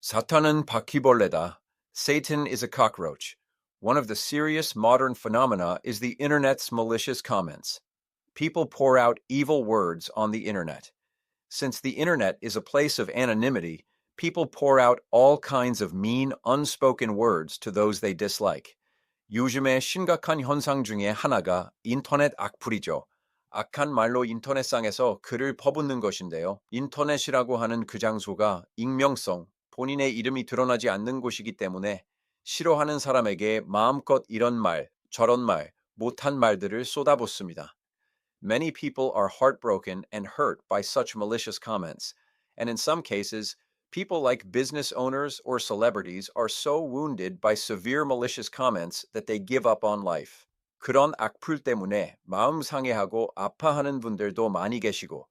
사탄은 바퀴벌레다. Satan is a cockroach. One of the serious modern phenomena is the internet's malicious comments. People pour out evil words on the internet. Since the internet is a place of anonymity, people pour out all kinds of mean, unspoken words to those they dislike. 요즘의 심각한 현상 중에 하나가 인터넷 악플이죠. 악한 말로 인터넷상에서 글을 퍼붓는 것인데요. 인터넷이라고 하는 그 장소가 익명성, 본인의 이름이 드러나지 않는 곳이기 때문에 싫어하는 사람에게 마음껏 이런 말, 저런 말, 못한 말들을 쏟아붓습니다. Many people are heartbroken and hurt by such malicious comments, and in some cases, people like business owners or celebrities are so wounded by severe malicious comments that they give up on life. 그런 악플 때문에 마음 상해하고 아파하는 분들도 많이 계시고,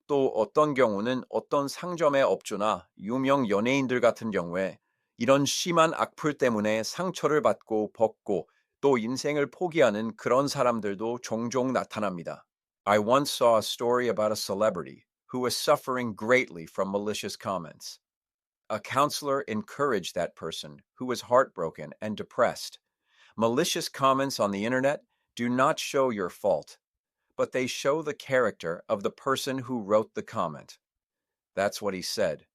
또 어떤 경우는 어떤 상점의 업주나 유명 연예인들 같은 경우에 이런 심한 악플 때문에 상처를 받고 벗고 또 인생을 포기하는 그런 사람들도 종종 나타납니다. I once saw a story about a celebrity who was suffering greatly from malicious comments. A counselor encouraged that person who was heartbroken and depressed. Malicious comments on the internet do not show your fault, but they show the character of the person who wrote the comment. That's what he said.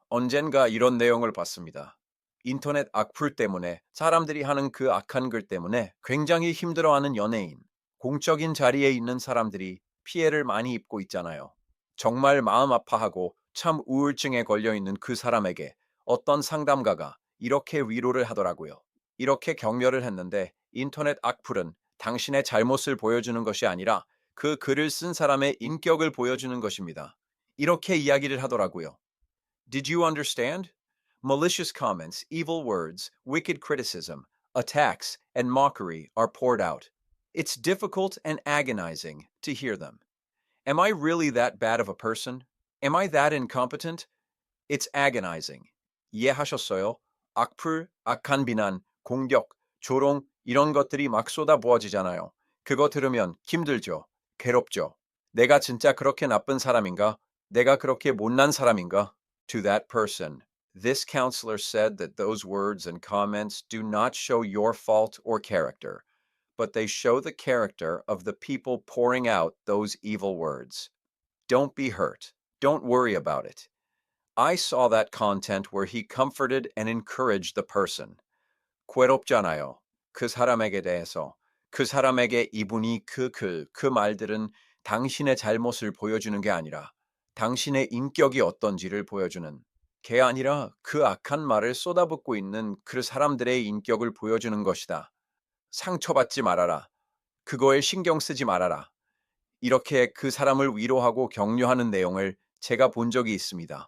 언젠가 이런 내용을 봤습니다. 인터넷 악플 때문에 사람들이 하는 그 악한 글 때문에 굉장히 힘들어하는 연예인, 공적인 자리에 있는 사람들이 피해를 많이 입고 있잖아요. 정말 마음 아파하고 참 우울증에 걸려 있는 그 사람에게 어떤 상담가가 이렇게 위로를 하더라고요. 이렇게 격려를 했는데 인터넷 악플은 당신의 잘못을 보여주는 것이 아니라 그 글을 쓴 사람의 인격을 보여주는 것입니다. 이렇게 이야기를 하더라고요. Did you understand? Malicious comments, evil words, wicked criticism, attacks, and mockery are poured out. It's difficult and agonizing to hear them. Am I really that bad of a person? Am I that incompetent? It's agonizing. 이해하셨어요? 악플, 악한 비난, 공격, 조롱 이런 것들이 막 쏟아부어지잖아요. 그거 들으면 힘들죠. 괴롭죠. 내가 진짜 그렇게 나쁜 사람인가? 내가 그렇게 못난 사람인가? To that person, this counselor said that those words and comments do not show your fault or character, but they show the character of the people pouring out those evil words. Don't be hurt. Don't worry about it. I saw that content where he comforted and encouraged the person. 괴롭잖아요. 그 사람에게 대해서. 그 사람에게 이분이 그 말들은 당신의 잘못을 보여주는 게 아니라 당신의 인격이 어떤지를 보여주는 게 아니라 그 악한 말을 쏟아붓고 있는 그 사람들의 인격을 보여주는 것이다. 상처받지 말아라. 그거에 신경 쓰지 말아라. 이렇게 그 사람을 위로하고 격려하는 내용을 제가 본 적이 있습니다.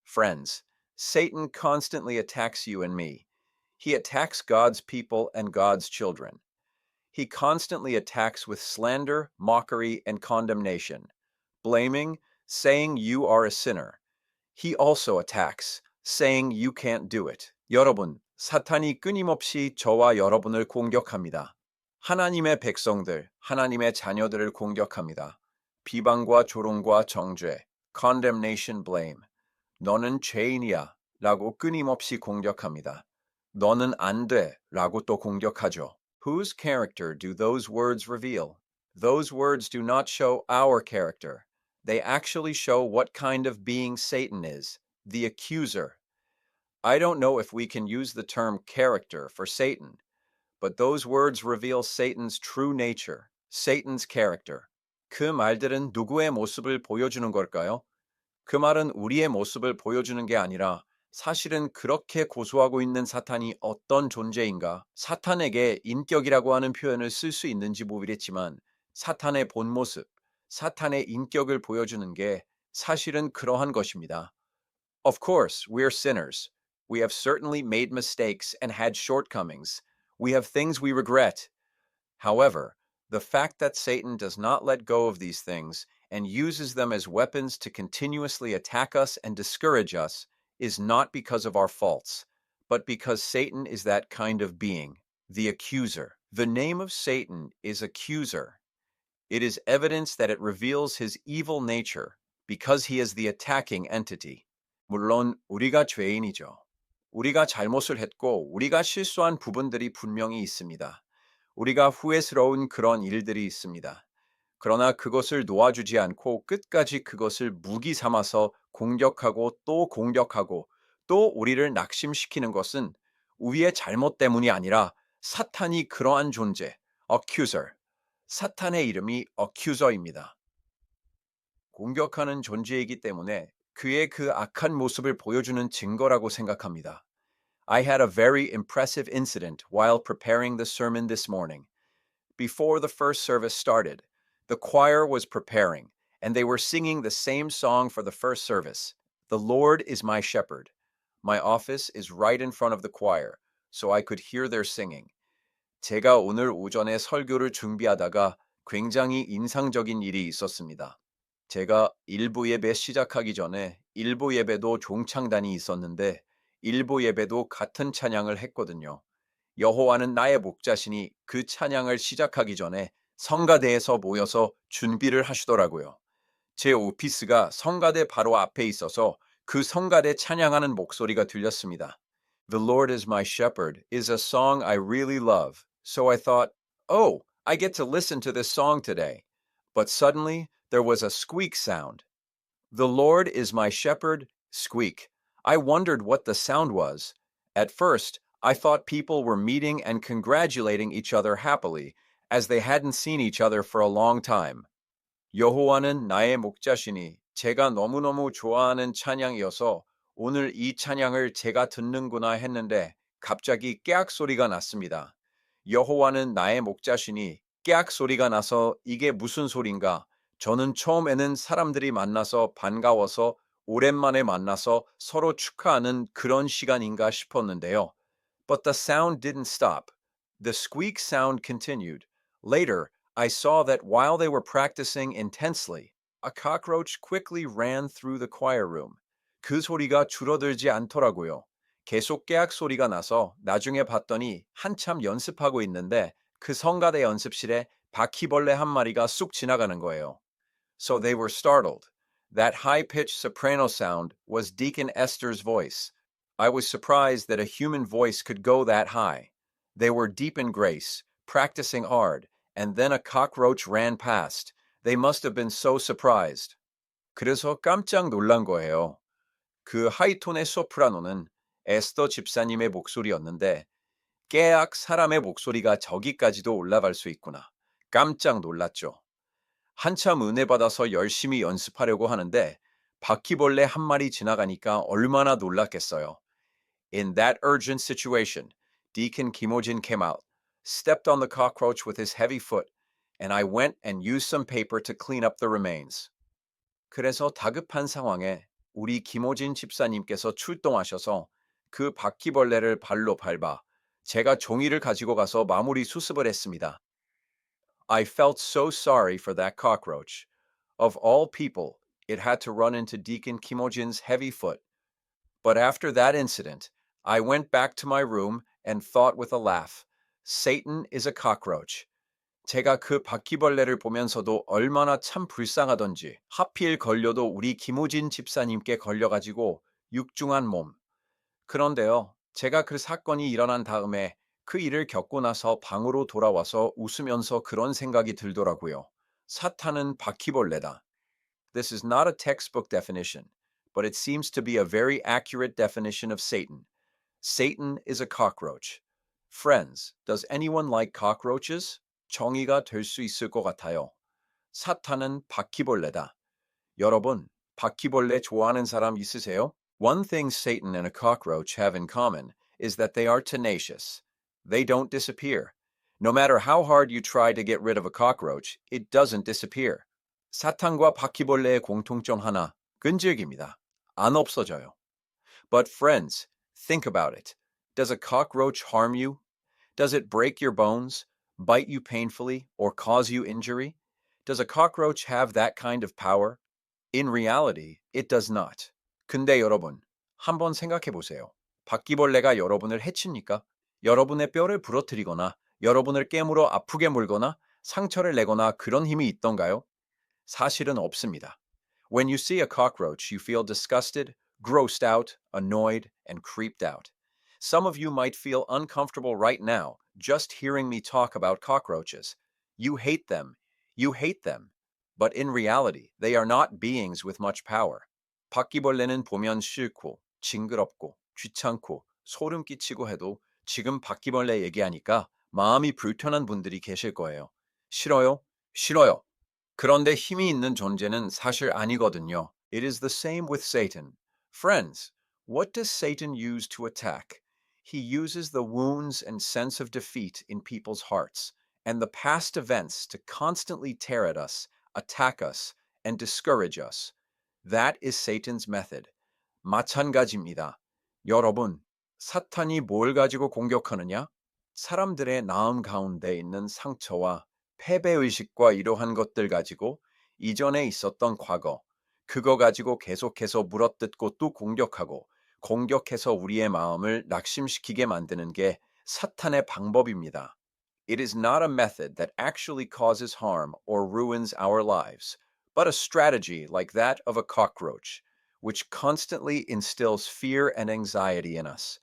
Friends, Satan constantly attacks you and me. He attacks God's people and God's children. He constantly attacks with slander, mockery, and condemnation, blaming, saying you are a sinner. He also attacks, saying you can't do it. 여러분, 사탄이 끊임없이 저와 여러분을 공격합니다. 하나님의 백성들, 하나님의 자녀들을 공격합니다. 비방과 조롱과 정죄, condemnation, blame. 너는 죄인이야 라고 끊임없이 공격합니다. 너는 안 돼 라고 또 공격하죠. Whose character do those words reveal? Those words do not show our character. They actually show what kind of being Satan is, the accuser. I don't know if we can use the term character for Satan, but those words reveal Satan's true nature, Satan's character. 그 말들은 누구의 모습을 보여주는 걸까요? 그 말은 우리의 모습을 보여주는 게 아니라 사실은 그렇게 고소하고 있는 사탄이 어떤 존재인가? 사탄에게 인격이라고 하는 표현을 쓸 수 있는지 모르겠지만 사탄의 본 모습, 사탄의 인격을 보여주는 게 사실은 그러한 것입니다. Of course, we're sinners. We have certainly made mistakes and had shortcomings. We have things we regret. However, the fact that Satan does not let go of these things and uses them as weapons to continuously attack us and discourage us is not because of our faults, but because Satan is that kind of being, the accuser. The name of Satan is accuser. It is evidence that it reveals his evil nature because he is the attacking entity. 물론 우리가 죄인이죠. 우리가 잘못을 했고 우리가 실수한 부분들이 분명히 있습니다. 우리가 후회스러운 그런 일들이 있습니다. 그러나 그것을 놓아주지 않고 끝까지 그것을 무기 삼아서 공격하고 또 공격하고 또 우리를 낙심시키는 것은 우리의 잘못 때문이 아니라 사탄이 그러한 존재, accuser, 사탄의 이름이 accuser입니다. 공격하는 존재이기 때문에 그의 그 악한 모습을 보여주는 증거라고 생각합니다. I had a very impressive incident while preparing the sermon this morning. Before the first service started, the choir was preparing, and they were singing the same song for the first service. The Lord is my shepherd. My office is right in front of the choir, so I could hear their singing. 제가 오늘 오전에 설교를 준비하다가 굉장히 인상적인 일이 있었습니다. 제가 일부 예배 시작하기 전에 일부 예배도 종창단이 있었는데 일부 예배도 같은 찬양을 했거든요. 여호와는 나의 목자시니 그 찬양을 시작하기 전에 성가대에서 모여서 준비를 하시더라고요. 제 오피스가 성가대 바로 앞에 있어서 그 성가대 찬양하는 목소리가 들렸습니다. The Lord is my shepherd is a song I really love. So I thought, oh, I get to listen to this song today. But suddenly there was a squeak sound. The Lord is my shepherd, squeak. I wondered what the sound was. At first, I thought people were meeting and congratulating each other happily, as they hadn't seen each other for a long time. 여호와는 나의 목자시니 제가 너무너무 좋아하는 찬양이어서 오늘 이 찬양을 제가 듣는구나 했는데 갑자기 깨악 소리가 났습니다. 여호와는 나의 목자시니 깨악 소리가 나서 이게 무슨 소린가? 저는 처음에는 사람들이 만나서 반가워서 오랜만에 만나서 서로 축하하는 그런 시간인가 싶었는데요. But the sound didn't stop. The squeak sound continued. Later, I saw that while they were practicing intensely, a cockroach quickly ran through the choir room. 그 소리가 줄어들지 않더라고요. 계속 깨악 소리가 나서 나중에 봤더니 한참 연습하고 있는데 그 성가대 연습실에 바퀴벌레 한 마리가 쑥 지나가는 거예요. So they were startled. That high-pitched soprano sound was Deacon Esther's voice. I was surprised that a human voice could go that high. They were deep in grace, practicing hard, and then a cockroach ran past. They must have been so surprised. 그래서 깜짝 놀란 거예요. 그 하이톤의 소프라노는 에스더 집사님의 목소리였는데 깨악 사람의 목소리가 저기까지도 올라갈 수 있구나. 깜짝 놀랐죠. 한참 은혜 받아서 열심히 연습하려고 하는데 바퀴벌레 한 마리 지나가니까 얼마나 놀랐겠어요. In that urgent situation, Deacon Kimojin came out, stepped on the cockroach with his heavy foot, and I went and used some paper to clean up the remains. 그래서 다급한 상황에 우리 김호진 집사님께서 출동하셔서 그 바퀴벌레를 발로 밟아 제가 종이를 가지고 가서 마무리 수습을 했습니다. I felt so sorry for that cockroach. Of all people, it had to run into Deacon Kimojin's heavy foot. But after that incident, I went back to my room and thought with a laugh, Satan is a cockroach. 제가 그 바퀴벌레를 보면서도 얼마나 참 불쌍하던지 하필 걸려도 우리 김우진 집사님께 걸려가지고 육중한 몸. 그런데요, 제가 그 사건이 일어난 다음에 그 일을 겪고 나서 방으로 돌아와서 웃으면서 그런 생각이 들더라고요. 사탄은 바퀴벌레다. This is not a textbook definition, but it seems to be a very accurate definition of Satan. Satan is a cockroach. Friends, does anyone like cockroaches? 정의가 될 수 있을 것 같아요. 사탄은 바퀴벌레다. 여러분, 바퀴벌레 좋아하는 사람 있으세요? One thing Satan and a cockroach have in common is that they are tenacious. They don't disappear. No matter how hard you try to get rid of a cockroach, it doesn't disappear. 사탄과 바퀴벌레의 공통점 하나, 끈질깁니다. 안 없어져요. But friends, think about it. Does a cockroach harm you? Does it break your bones, bite you painfully, or cause you injury? Does a cockroach have that kind of power? In reality, it does not. 근데 여러분, 한번 생각해 보세요. 바퀴벌레가 여러분을 해칩니까? 여러분의 뼈를 부러뜨리거나 여러분을 깨물어 아프게 물거나 상처를 내거나 그런 힘이 있던가요? 사실은 없습니다. When you see a cockroach, you feel disgusted, grossed out, annoyed, and creeped out. Some of you might feel uncomfortable right now just hearing me talk about cockroaches. You hate them. You hate them. But in reality, they are not beings with much power. 바퀴벌레는 보면 싫고, 징그럽고, 귀찮고, 소름 끼치고 해도 지금 바퀴벌레 얘기하니까 마음이 불편한 분들이 계실 거예요. 싫어요? 싫어요. 그런데 힘이 있는 존재는 사실 아니거든요. It is the same with Satan. Friends, what does Satan use to attack? He uses the wounds and sense of defeat in people's hearts and the past events to constantly tear at us, attack us, and discourage us. That is Satan's method. 마찬가지입니다. 여러분, 사탄이 뭘 가지고 공격하느냐? 사람들의 마음 가운데 있는 상처와 패배의식과 이러한 것들 가지고 이전에 있었던 과거, 그거 가지고 계속해서 물어뜯고 또 공격하고 공격해서 우리의 마음을 낙심시키게 만드는 게 사탄의 방법입니다. It is not a method that actually causes harm or ruins our lives, but a strategy like that of a cockroach, which constantly instills fear and anxiety in us,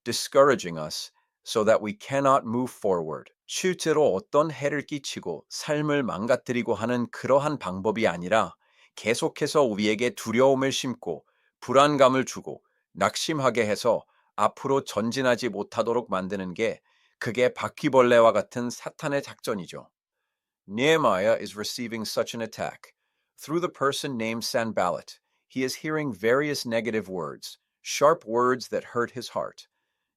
discouraging us so that we cannot move forward. 실제로 어떤 해를 끼치고 삶을 망가뜨리고 하는 그러한 방법이 아니라 계속해서 우리에게 두려움을 심고 불안감을 주고 낙심하게 해서 앞으로 전진하지 못하도록 만드는 게 그게 바퀴벌레와 같은 사탄의 작전이죠. Nehemiah is receiving such an attack. Through the person named Sanballat, he is hearing various negative words, sharp words that hurt his heart.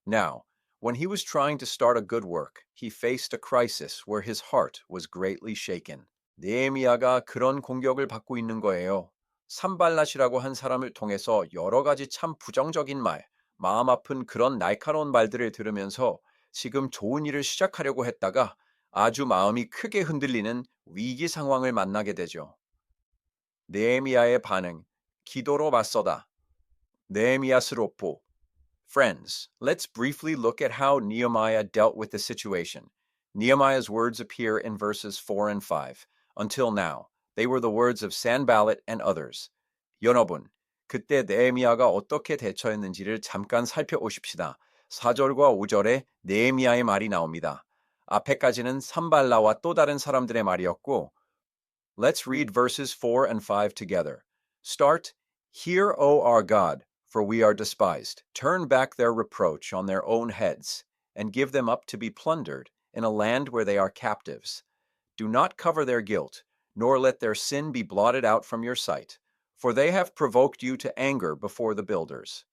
Now, when he was trying to start a good work, he faced a crisis where his heart was greatly shaken. 느헤미야가 그런 공격을 받고 있는 거예요. 산발랏이라고 한 사람을 통해서 여러 가지 참 부정적인 말, 마음 아픈 그런 날카로운 말들을 들으면서 지금 좋은 일을 시작하려고 했다가 아주 마음이 크게 흔들리는 위기 상황을 만나게 되죠. 느헤미야의 반응, 기도로 맞서다. 느헤미야스럽고. Friends, let's briefly look at how Nehemiah dealt with the situation. Nehemiah's words appear in verses 4 and 5. Until now, they were the words of Sanballat and others. 여러분, 그때 느헤미야가 어떻게 대처했는지를 잠깐 살펴보십시다. 4절과 5절에 느헤미야의 말이 나옵니다. 앞에까지는 산발라와 또 다른 사람들의 말이었고, Let's read verses 4 and 5 together. Start, Hear, O our God, for we are despised. Turn back their reproach on their own heads, and give them up to be plundered in a land where they are captives. Do not cover their guilt, nor let their sin be blotted out from your sight, for they have provoked you to anger before the builders.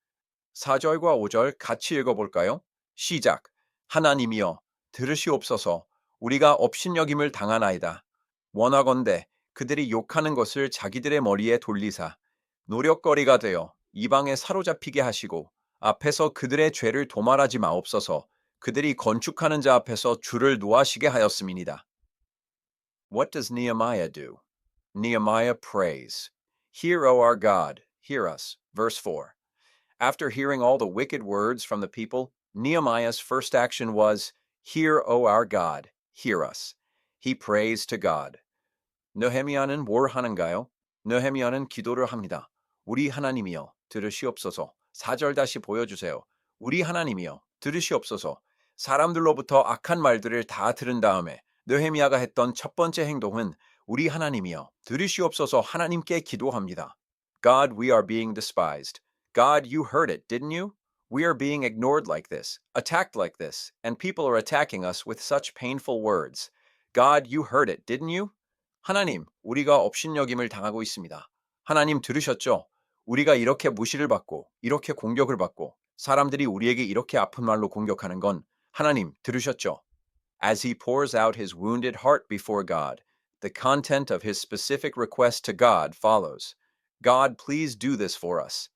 4절과 5절 같이 읽어볼까요? 시작. 하나님이여, 들으시옵소서. 우리가 업신여김을 당하나이다. 원하건대 그들이 욕하는 것을 자기들의 머리에 돌리사 노력거리가 되어 이방에 사로잡히게 하시고 앞에서 그들의 죄를 도말하지 마옵소서. 그들이 건축하는 자 앞에서 줄을 놓아시게 하였음이니이다. What does Nehemiah do? Nehemiah prays. Hear, O our God, hear us. Verse 4. After hearing all the wicked words from the people, Nehemiah's first action was, Hear, O our God, hear us. He prays to God. 느헤미야는 뭘 하는가요? 느헤미야는 기도를 합니다. 우리 하나님이여, 들으시옵소서. 4절 다시 보여주세요. 우리 하나님이여, 들으시옵소서. 사람들로부터 악한 말들을 다 들은 다음에 느헤미야가 했던 첫 번째 행동은 우리 하나님이여, 들으시옵소서 하나님께 기도합니다. God, we are being despised. God, you heard it, didn't you? We are being ignored like this, attacked like this, and people are attacking us with such painful words. God, you heard it, didn't you? 하나님, 우리가 업신여김을 당하고 있습니다. 하나님 들으셨죠? 우리가 이렇게 무시를 받고, 이렇게 공격을 받고, 사람들이 우리에게 이렇게 아픈 말로 공격하는 건 하나님 들으셨죠? As he pours out his wounded heart before God, the content of his specific request to God follows. God, please do this for us.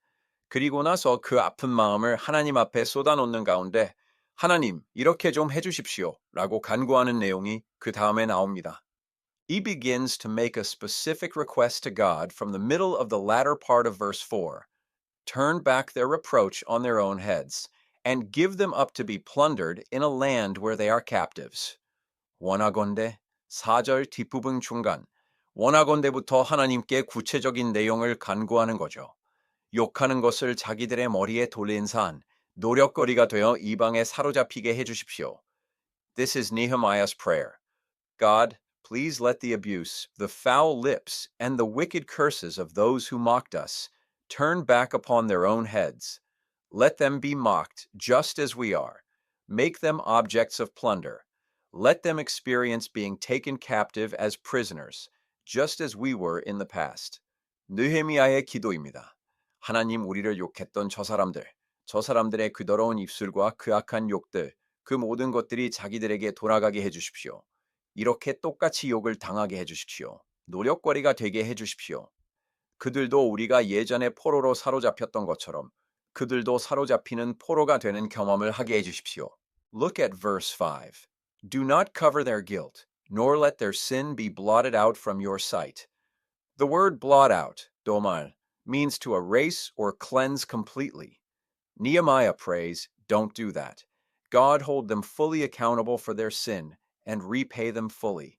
그리고 나서 그 아픈 마음을 하나님 앞에 쏟아놓는 가운데 하나님, 이렇게 좀 해주십시오 라고 간구하는 내용이 그 다음에 나옵니다. He begins to make a specific request to God from the middle of the latter part of verse 4. Turn back their reproach on their own heads, and give them up to be plundered in a land where they are captives. 원하건대 4절 뒷부분 중간 원하건대부터 하나님께 구체적인 내용을 간구하는 거죠. 욕하는 것을 자기들의 머리에 돌린 산, 노력거리가 되어 이방에 사로잡히게 해주십시오. This is Nehemiah's prayer. God, please let the abuse, the foul lips, and the wicked curses of those who mocked us turn back upon their own heads. Let them be mocked just as we are. Make them objects of plunder. Let them experience being taken captive as prisoners, just as we were in the past. 느헤미야의 기도입니다. 하나님 우리를 욕했던 저 사람들의 그 더러운 입술과 그 악한 욕들, 그 모든 것들이 자기들에게 돌아가게 해주십시오. 이렇게 똑같이 욕을 당하게 해주십시오. 노력거리가 되게 해주십시오. 그들도 우리가 예전에 포로로 사로잡혔던 것처럼 그들도 사로잡히는 포로가 되는 경험을 하게 해주십시오. Look at verse 5. Do not cover their guilt, nor let their sin be blotted out from your sight. The word blot out, domar, means to erase or cleanse completely. Nehemiah prays, don't do that. God hold them fully accountable for their sin and repay them fully.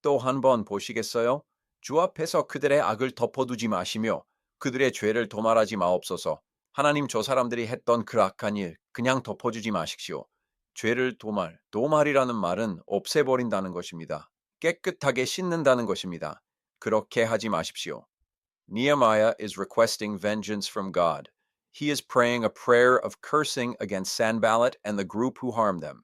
또 한 번 보시겠어요? 주 앞에서 그들의 악을 덮어두지 마시며 그들의 죄를 도말하지 마옵소서. 하나님 저 사람들이 했던 그 악한 일 그냥 덮어주지 마십시오. 죄를 도말이라는 말은 없애버린다는 것입니다. 깨끗하게 씻는다는 것입니다. 그렇게 하지 마십시오. Nehemiah is requesting vengeance from God. He is praying a prayer of cursing against Sanballat and the group who harmed them.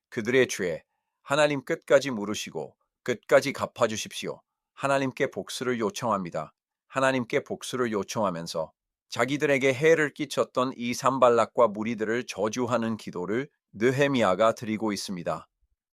그들의 죄, 하나님 끝까지 물으시고 끝까지 갚아주십시오. 하나님께 복수를 요청합니다. 하나님께 복수를 요청하면서 자기들에게 해를 끼쳤던 이 산발락과 무리들을 저주하는 기도를 느헤미야가 드리고 있습니다.